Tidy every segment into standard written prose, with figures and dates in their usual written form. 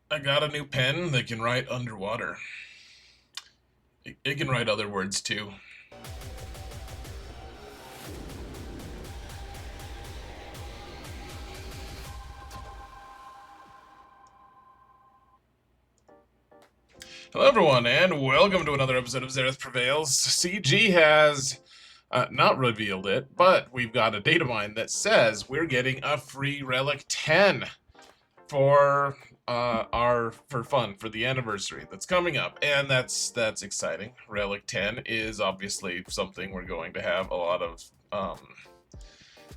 I got a new pen that can write underwater. It can write other words too. Hello, everyone, and welcome to another episode of Xerath Prevails. CG has not revealed it, but we've got a data mine that says we're getting a free Relic 10 for for fun for the anniversary that's coming up, and that's exciting. Relic 10 is obviously something we're going to have a lot of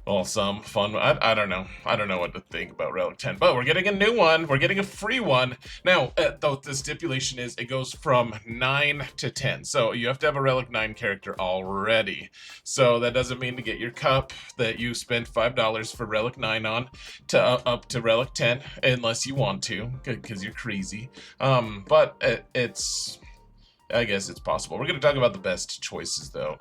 well, some fun. I don't know. I don't know what to think about Relic 10, but we're getting a new one. We're getting a free one. Now, though, the stipulation is it goes from 9 to 10. So you have to have a Relic 9 character already. So that doesn't mean to get your cup that you spent $5 for Relic 9 on to up to Relic 10, unless you want to, because you're crazy. But it's... I guess it's possible. We're going to talk about the best choices, though.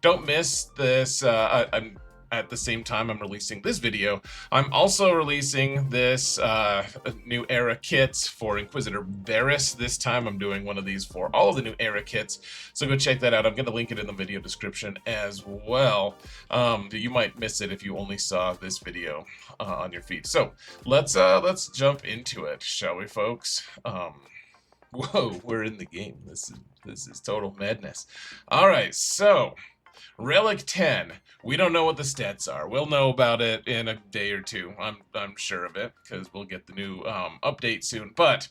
Don't miss this. I'm at the same time I'm releasing this video, I'm also releasing this new era kits for Inquisitor Varys. This time I'm doing one of these for all of the new era kits, so go check that out. I'm going to link it in the video description as well. You might miss it if you only saw this video on your feed. So let's jump into it, shall we, folks? Whoa, we're in the game. This is total madness. All right, so Relic 10. We don't know what the stats are. We'll know about it in a day or two. I'm sure of it, because we'll get the new update soon. But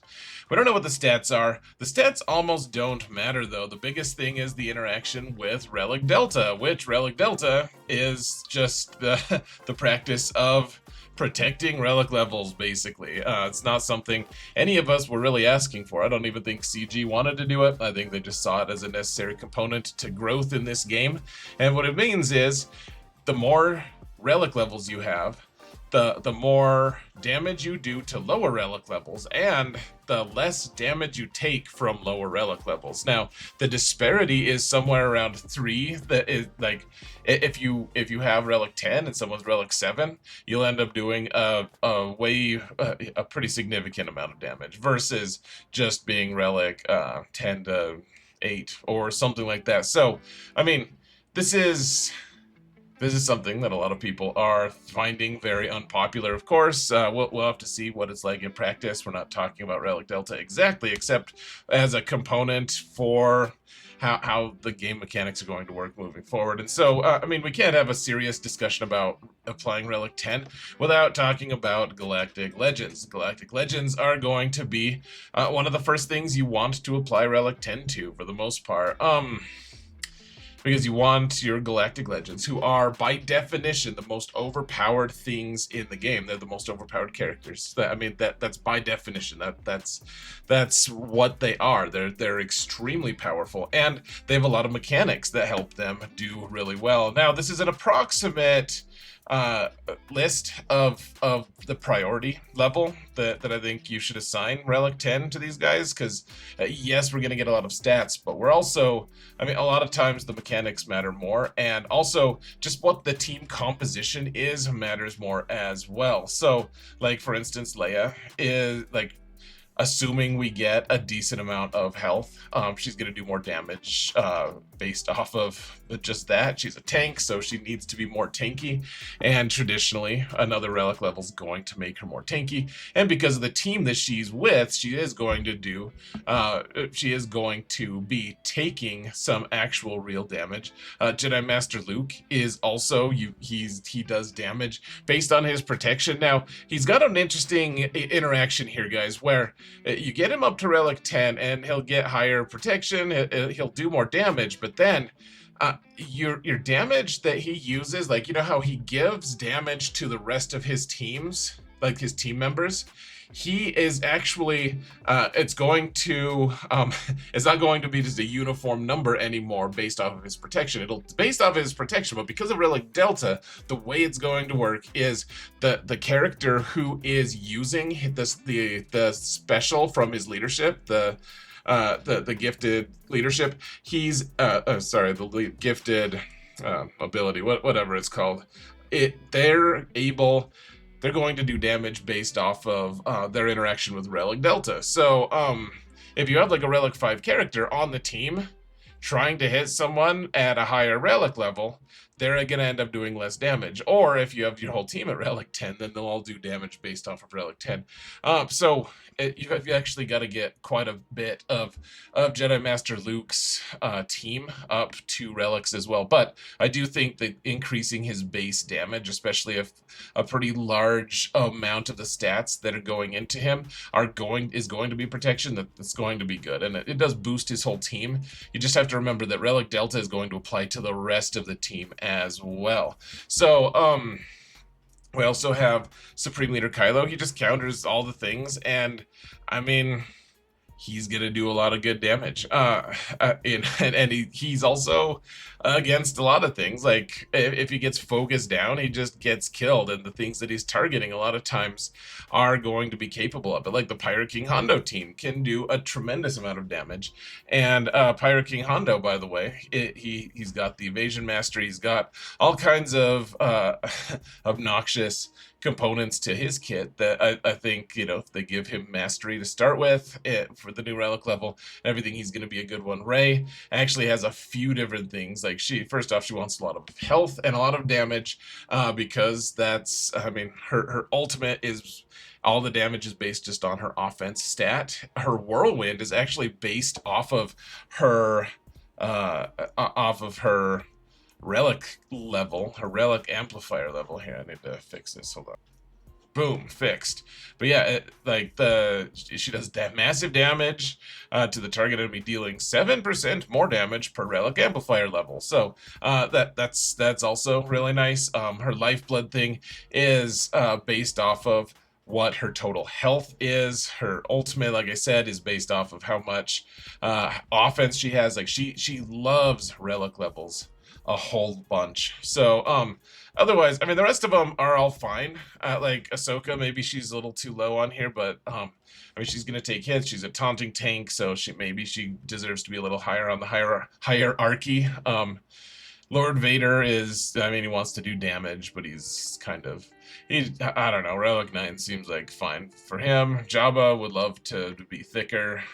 we don't know what the stats are. The stats almost don't matter, though. The biggest thing is the interaction with Relic Delta, which Relic Delta is just the practice of protecting relic levels, basically. It's not something any of us were really asking for. I don't even think CG wanted to do it. I think they just saw it as a necessary component to growth in this game. And what it means is the more relic levels you have, the more damage you do to lower relic levels, and the less damage you take from lower relic levels. Now, the disparity is somewhere around 3. That is like, if you have relic 10 and someone's relic 7, you'll end up doing a pretty significant amount of damage versus just being relic 10 to 8 or something like that. So, I mean, this is something that a lot of people are finding very unpopular. Of course, we'll have to see what it's like in practice. We're not talking about Relic Delta exactly, except as a component for how the game mechanics are going to work moving forward. And so, I mean, we can't have a serious discussion about applying Relic 10 without talking about Galactic Legends. Galactic Legends are going to be one of the first things you want to apply Relic 10 to, for the most part. Because you want your Galactic Legends, who are, by definition, the most overpowered things in the game. They're the most overpowered characters. That's by definition. That's what they are. They're extremely powerful, and they have a lot of mechanics that help them do really well. Now, this is an approximate list of the priority level that I think you should assign Relic 10 to these guys, because yes, we're going to get a lot of stats, but we're also, I mean, a lot of times the mechanics matter more, and also just what the team composition is matters more as well. So, like, for instance, Leia is, like, assuming we get a decent amount of health, she's going to do more damage based off of just that. She's a tank, so she needs to be more tanky, and traditionally another relic level is going to make her more tanky. And because of the team that she's with, she is going to be taking some actual real damage. Jedi Master Luke is also, he does damage based on his protection. Now, he's got an interesting interaction here, guys, where you get him up to Relic 10 and he'll get higher protection, he'll do more damage, but then your damage that he uses, like, you know how he gives damage to the rest of his teams, like his team members, he is actually it's going to it's not going to be just a uniform number anymore based off of his protection. It'll based off of his protection, but because of Relic Delta, the way it's going to work is the character who is using the special from his leadership, the gifted leadership, he's gifted ability, whatever it's called, they're they're going to do damage based off of their interaction with Relic Delta. So if you have like a Relic 5 character on the team trying to hit someone at a higher Relic level, they're going to end up doing less damage. Or if you have your whole team at Relic 10, then they'll all do damage based off of Relic 10. So you actually got to get quite a bit of Jedi Master Luke's team up to Relics as well. But I do think that increasing his base damage, especially if a pretty large amount of the stats that are going into him is going to be protection, that's going to be good. And it does boost his whole team. You just have to remember that Relic Delta is going to apply to the rest of the team as well. So we also have Supreme Leader Kylo. He just counters all the things, and I mean, he's gonna do a lot of good damage. And he's also against a lot of things. Like if he gets focused down, he just gets killed, and the things that he's targeting a lot of times are going to be capable of it. Like the Pirate King Hondo team can do a tremendous amount of damage. And Pirate King Hondo, by the way, he's got the evasion mastery. He's got all kinds of obnoxious components to his kit that I think, if they give him mastery to start with for the new Relic level and everything, he's going to be a good one. Rey actually has a few different things. Like first off, she wants a lot of health and a lot of damage because that's, her ultimate is all the damage is based just on her offense stat. Her whirlwind is actually based off of her relic level, her relic amplifier level. Here, I need to fix this. Hold on. Boom, fixed. But yeah, she does that massive damage to the target enemy, dealing 7% more damage per relic amplifier level. So that's also really nice. Her lifeblood thing is based off of what her total health is. Her ultimate, like I said, is based off of how much offense she has. Like she loves relic levels a whole bunch. So otherwise, the rest of them are all fine. Like Ahsoka, maybe she's a little too low on here, but she's gonna take hits. She's a taunting tank, so she deserves to be a little higher on the hierarchy. Lord Vader is, he wants to do damage, but I don't know, Relic 9 seems like fine for him. Jabba would love to be thicker.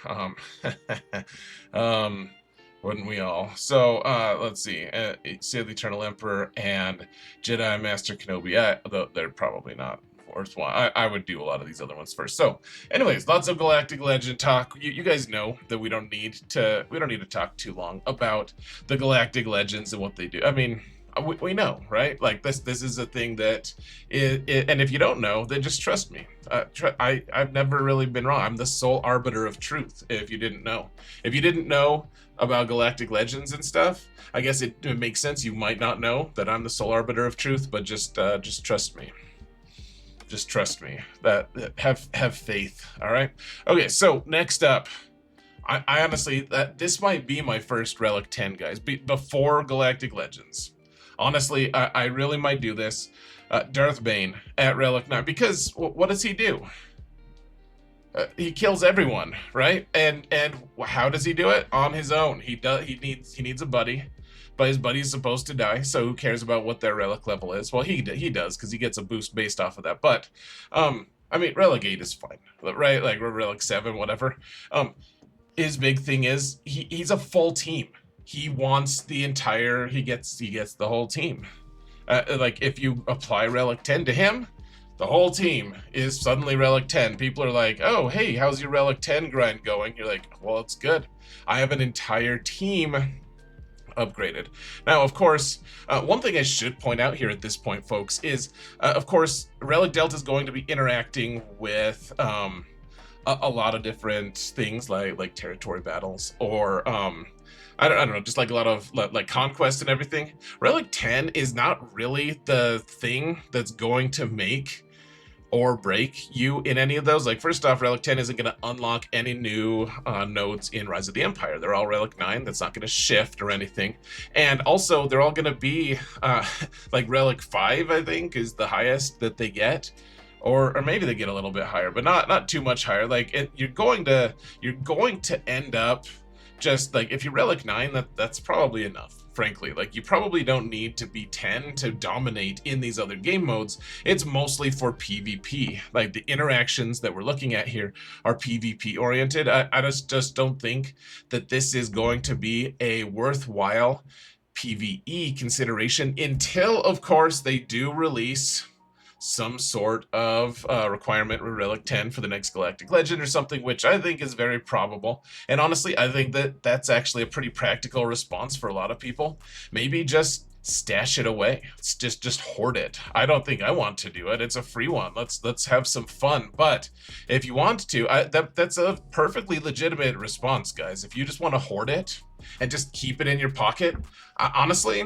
Wouldn't we all? So, let's see. Say the Eternal Emperor and Jedi Master Kenobi. They're probably not worthwhile. I would do a lot of these other ones first. So, anyways, lots of Galactic Legend talk. You guys know that we don't need to talk too long about the Galactic Legends and what they do. We know, right? Like this is a thing that and if you don't know, then just trust me. I've never really been wrong. I'm the sole arbiter of truth. If you didn't know about Galactic Legends and stuff, I guess it makes sense. You might not know that I'm the sole arbiter of truth, but just trust me. Just trust me. Have faith. All right. Okay. So next up, I honestly this might be my first Relic 10, guys, before Galactic Legends. Honestly, I really might do this. Darth Bane at Relic 9, because what does he do? He kills everyone, right? And how does he do it? On his own. He needs a buddy, but his buddy's supposed to die, so who cares about what their Relic level is? Well, he does, because he gets a boost based off of that. But Relic 8 is fine, right? Like Relic 7, whatever. His big thing is he's a full team. He wants he gets the whole team. Like if you apply Relic 10 to him, the whole team is suddenly Relic 10. People are like, oh, hey, how's your Relic 10 grind going? You're like, well, it's good. I have an entire team upgraded. Now, of course, one thing I should point out here at this point, folks, is, of course, Relic Delta is going to be interacting with a lot of different things like territory battles or I don't know, just like a lot of like conquest and everything. Relic 10 is not really the thing that's going to make or break you in any of those. Like, first off, Relic 10 isn't going to unlock any new nodes in Rise of the Empire. They're all Relic 9. That's not going to shift or anything. And also, they're all going to be like Relic 5, I think, is the highest that they get. Or maybe they get a little bit higher, but not too much higher. Like, you're going to end up just like if you Relic 9, that's probably enough. Frankly, like you probably don't need to be 10 to dominate in these other game modes. It's mostly for PvP. Like the interactions that we're looking at here are PvP oriented. I just don't think that this is going to be a worthwhile PvE consideration until, of course, they do release some sort of requirement with Relic 10 for the next Galactic Legend or something, which I think is very probable. And honestly, I think that that's actually a pretty practical response for a lot of people. Maybe just stash it away. It's just hoard it. I don't think I want to do it. It's a free one. Let's have some fun. But if you want to, that's a perfectly legitimate response, guys. If you just want to hoard it and just keep it in your pocket, honestly,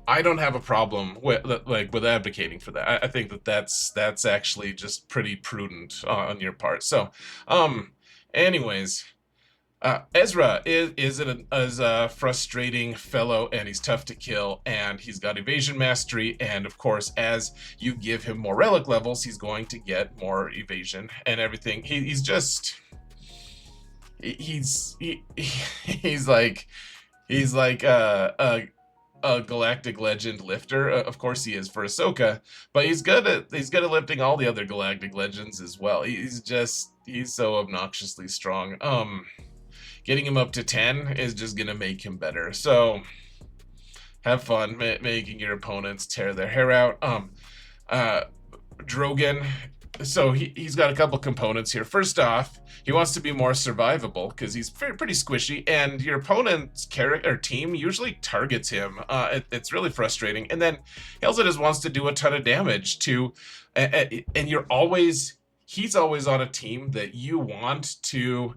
I don't have a problem with advocating for that. I think that that's actually just pretty prudent on your part. So, anyways, Ezra is a frustrating fellow, and he's tough to kill, and he's got evasion mastery, and of course, as you give him more relic levels, he's going to get more evasion and everything. He's like a Galactic Legend lifter. Of course he is for Ahsoka, but he's good at lifting all the other Galactic Legends as well. He's so obnoxiously strong. Getting him up to 10 is just gonna make him better. So have fun making your opponents tear their hair out. Drogon. So he's got a couple components here. First off, he wants to be more survivable because he's pretty squishy, and your opponent's character or team usually targets him. It's really frustrating. And then he also just wants to do a ton of damage to, and he's always on a team that you want to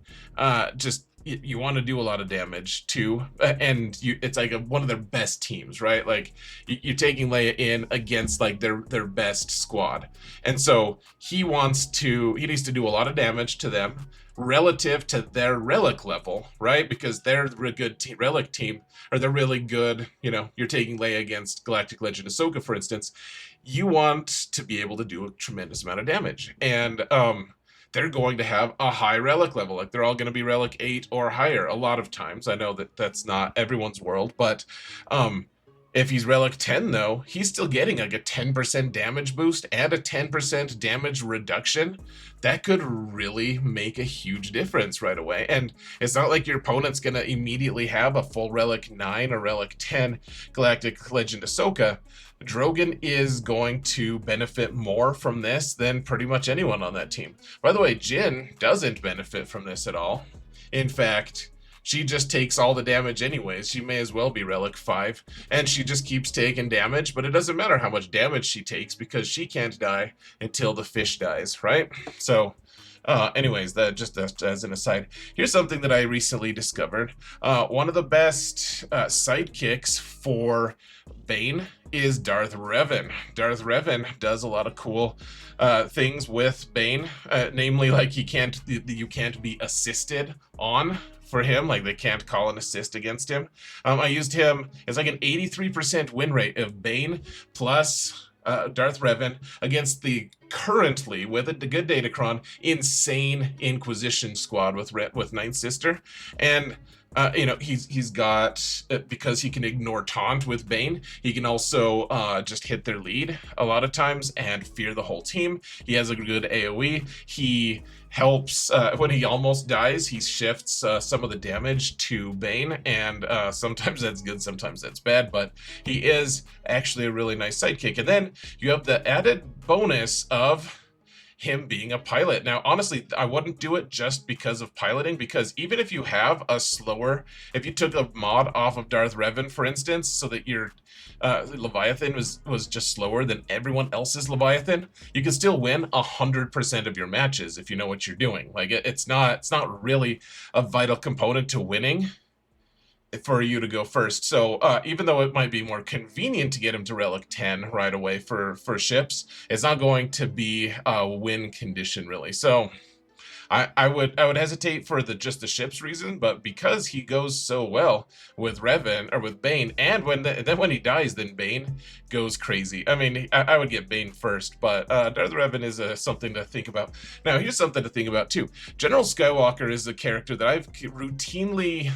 you want to do a lot of damage to, and it's like one of their best teams, right? Like you're taking Leia in against like their best squad, and so he needs to do a lot of damage to them relative to their relic level, right? Because they're a good relic team, or they're really good. You know, you're taking Leia against Galactic Legend Ahsoka, for instance. You want to be able to do a tremendous amount of damage, and they're going to have a high relic level. Like they're all going to be relic 8 or higher a lot of times. I know that that's not everyone's world, but if he's relic 10 though, he's still getting like a 10% damage boost and a 10% damage reduction. That could really make a huge difference right away. And it's not like your opponent's going to immediately have a full relic 9 or relic 10 Galactic Legend Ahsoka. Drogon is going to benefit more from this than pretty much anyone on that team. By the way, Jyn doesn't benefit from this at all. In fact, she just takes all the damage anyways. She may as well be relic 5, and she just keeps taking damage, but it doesn't matter how much damage she takes because she can't die until the fish dies, right? So anyways, that just as an aside, here's something that I recently discovered. One of the best sidekicks for Bane is Darth Revan. Darth Revan does a lot of cool things with Bane, namely like you can't be assisted on for him, like they can't call an assist against him. I used him. It's like an 83% win rate of Bane plus Darth Revan against the currently, with a good datacron, insane Inquisition squad with Ninth Sister. And you know, he's got, because he can ignore taunt with Bane, he can also just hit their lead a lot of times and fear the whole team. He has a good AoE. He helps, when he almost dies, he shifts some of the damage to Bane, and sometimes that's good, sometimes that's bad, but he is actually a really nice sidekick. And then you have the added bonus of him being a pilot. Now, honestly, I wouldn't do it just because of piloting, because even if you have a slower, if you took a mod off of Darth Revan, for instance, so that your Leviathan was just slower than everyone else's Leviathan, you can still win 100% of your matches if you know what you're doing. Like it's not really a vital component to winning for you to go first. So even though it might be more convenient to get him to Relic 10 right away for ships, it's not going to be a win condition really. So I would hesitate for just the ship's reason, but because he goes so well with Revan or with Bane, and then when he dies, then Bane goes crazy. I mean, I would get Bane first, but Darth Revan is something to think about. Now, here's something to think about too. General Skywalker is a character that I've routinely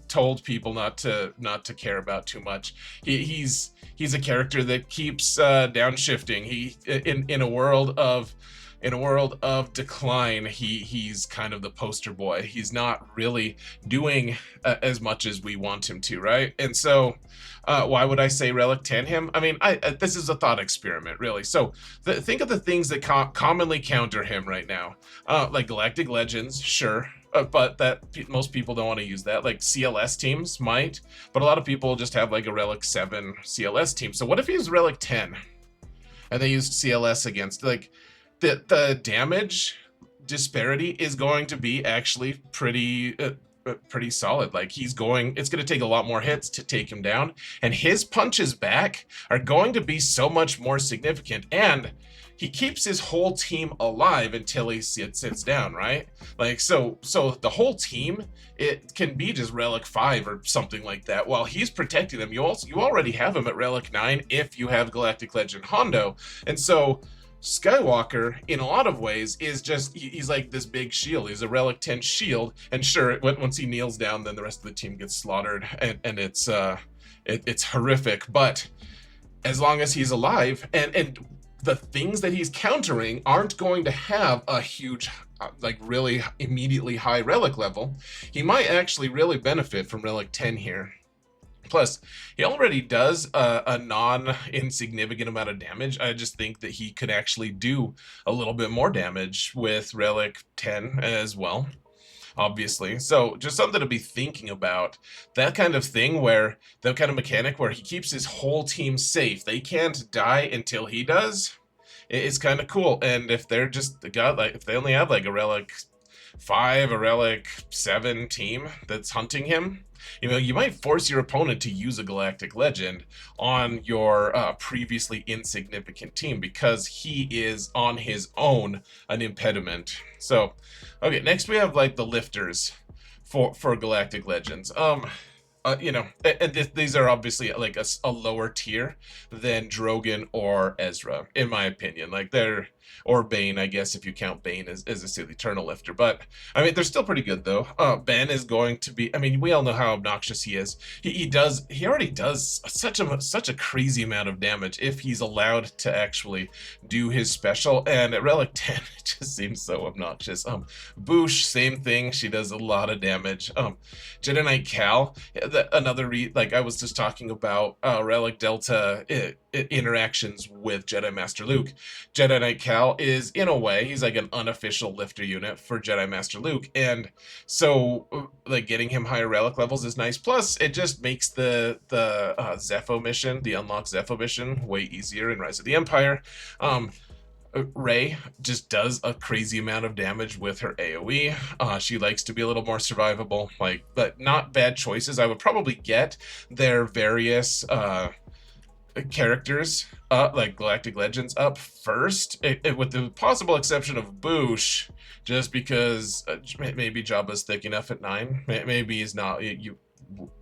told people not to care about too much. He's a character that keeps downshifting. He in a world of decline, he's kind of the poster boy. He's not really doing as much as we want him to, right? And so why would I say Relic 10 him? I mean, this is a thought experiment, really. So think of the things that commonly counter him right now. Like Galactic Legends, sure. But most people don't want to use that. Like CLS teams might, but a lot of people just have like a Relic 7 CLS team. So what if he used Relic 10 and they used CLS against, like, the damage disparity is going to be actually pretty solid. Like, it's going to take a lot more hits to take him down, and his punches back are going to be so much more significant, and he keeps his whole team alive until he sits down, right? Like, so the whole team, it can be just Relic 5 or something like that while he's protecting them. You already have him at Relic 9 if you have Galactic Legend Hondo. And so Skywalker, in a lot of ways, is just, he's like this big shield. He's a Relic 10 shield, and sure, once he kneels down, then the rest of the team gets slaughtered, and it's horrific. But as long as he's alive, and the things that he's countering aren't going to have a huge, like, really immediately high Relic level, he might actually really benefit from Relic 10 here. Plus, he already does a non-insignificant amount of damage. I just think that he could actually do a little bit more damage with Relic 10 as well, obviously. So just something to be thinking about. That kind of thing where, that kind of mechanic where he keeps his whole team safe. They can't die until he does. It's kind of cool. And if they're just, if they only have like a Relic 5, a Relic 7 team that's hunting him, you might force your opponent to use a Galactic Legend on your previously insignificant team because he is on his own an impediment. So, okay, next we have like the lifters for Galactic Legends. These are obviously like a lower tier than Drogon or Ezra, in my opinion. Like, or Bane, I guess, if you count Bane as a Sith Eternal lifter. But, I mean, they're still pretty good, though. Ben is going to be, I mean, we all know how obnoxious he is. He already does such a crazy amount of damage if he's allowed to actually do his special. And at Relic 10, it just seems so obnoxious. Boosh, same thing. She does a lot of damage. Jedi Knight Cal, I was just talking about Relic Delta interactions with Jedi Master Luke. Jedi Knight Cal is, in a way, he's like an unofficial lifter unit for Jedi Master Luke, and so like getting him higher relic levels is nice. Plus, it just makes the Zepho mission, the unlock Zepho mission, way easier in Rise of the Empire. Rey just does a crazy amount of damage with her AoE. She likes to be a little more survivable, but not bad choices. I would probably get their various characters, like Galactic Legends, up first, with the possible exception of Boosh, just because maybe Jabba's thick enough at 9. Maybe he's not.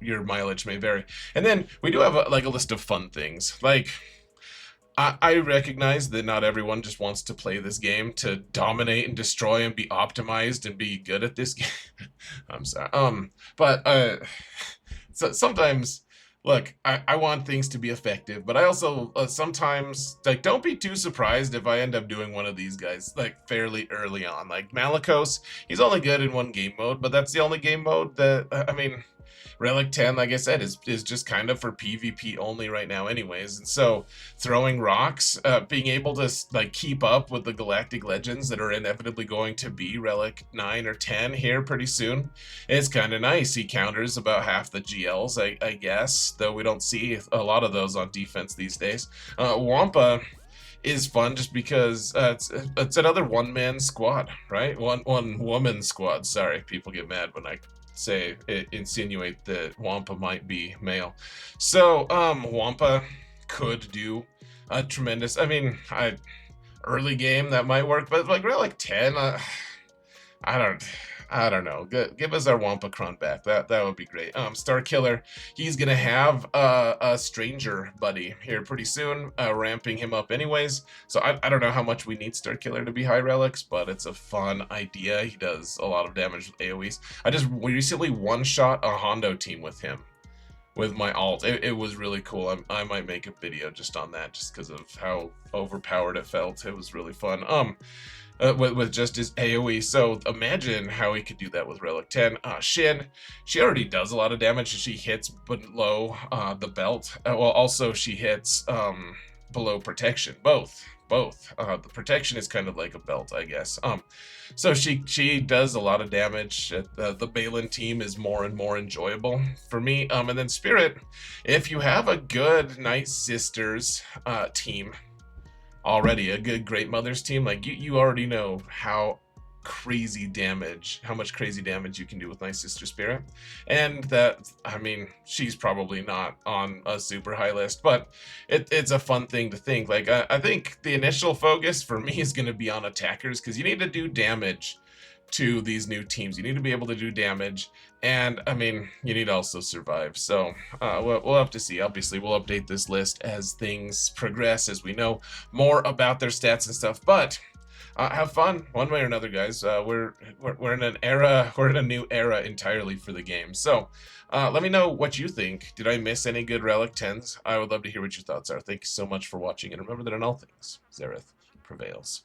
Your mileage may vary. And then we do have a list of fun things. Like, I recognize that not everyone just wants to play this game to dominate and destroy and be optimized and be good at this game. I'm sorry. So sometimes, look, I want things to be effective, but I also sometimes, don't be too surprised if I end up doing one of these guys, fairly early on. Like Malicos, he's only good in one game mode, but that's the only game mode that, I mean, Relic 10, like I said, is just kind of for PvP only right now anyways. And so throwing rocks, being able to keep up with the Galactic Legends that are inevitably going to be Relic 9 or 10 here pretty soon, it's kind of nice. He counters about half the GLs, I guess, though we don't see a lot of those on defense these days. Wampa is fun just because it's another one-man squad, right? One woman squad. Sorry, people get mad when I insinuate that Wampa might be male. So Wampa could do a tremendous, I mean, early game that might work, but Relic 10, I don't know. Give us our Wampacron back. That would be great. Star Killer, he's gonna have a stranger buddy here pretty soon, ramping him up anyways. So I don't know how much we need Star Killer to be high relics, but it's a fun idea. He does a lot of damage with AoEs. I just recently one-shot a Hondo team with him, with my alt. It was really cool. I might make a video just on that, just because of how overpowered it felt. It was really fun. With just his AoE. So imagine how he could do that with Relic 10. Shin, she already does a lot of damage. She hits below the belt. Well, also she hits below protection. Both. The protection is kind of like a belt, I guess. So she does a lot of damage. The Balin team is more and more enjoyable for me. And then Spirit, if you have a good Night Sisters team already, a good Great Mothers team, like you already know how much crazy damage you can do with Night Sister Spirit. And that, I mean, she's probably not on a super high list, but it's a fun thing to think. Like, I think the initial focus for me is going to be on attackers, because you need to do damage to these new teams. You need to be able to do damage, and I mean, you need to also survive. So we'll have to see. Obviously, we'll update this list as things progress, as we know more about their stats and stuff. But have fun one way or another, guys. We're in an era, we're in a new era entirely for the game. So let me know what you think. Did I miss any good Relic 10s? I would love to hear what your thoughts are. Thank you so much for watching, and remember that in all things, Xerath prevails.